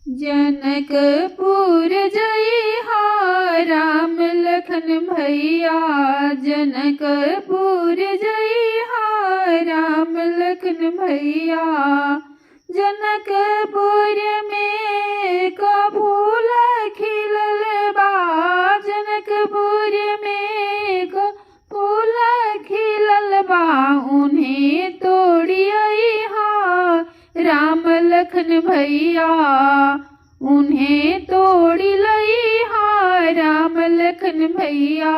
जनकपुर जइहा राम लखन भैया, जनकपुर जइहा राम लखन भैया। जनकपुर में कबूल खिलल बा, जनकपुर में कबूल खिलल बा। उन्हें तोड़िया राम लखन भैया, उन्हें तोड़ी लइहा राम लखन भैया।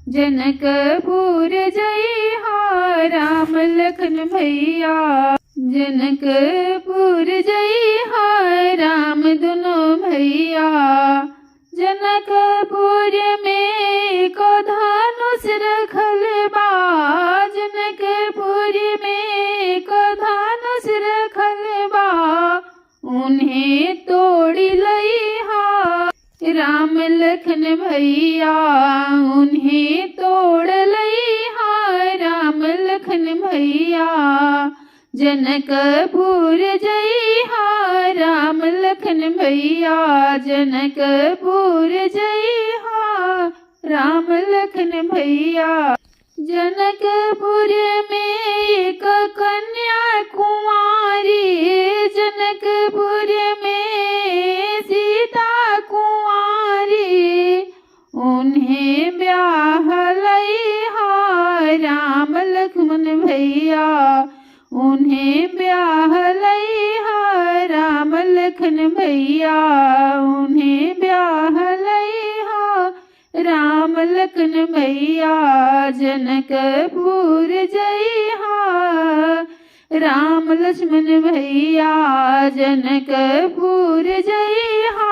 जनकपुर जइहा राम लखन भैया, जनकपुर जइहा राम दुनो भैया। जनकपुर में को धनुष रखल बा, जनकपुर में को धनुष रखल बा। उन्हें तोड़ी लइहा राम लखन भैया, उन्हें तोड़ लइहा राम लखन भैया। जनकपुर जइहा राम लखन भैया, जनकपुर जइहा राम लखन भैया। जनकपुर में एक कन्या कुंवारी, जनकपुर में सीता कुंवारी। उन्हें ब्याह लइहा राम लक्ष्मण भैया, उन्हें ब्याह लइहा राम लखन भैया। उन्हें ब्याह लइहा राम लखन भैया। जनकपुर जइहा राम लक्ष्मण भैया, जनकपुर जइहा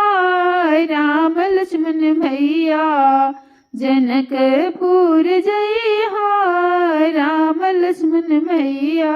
राम लक्ष्मण भैया। जनकपुर जइहा राम लक्ष्मण भैया।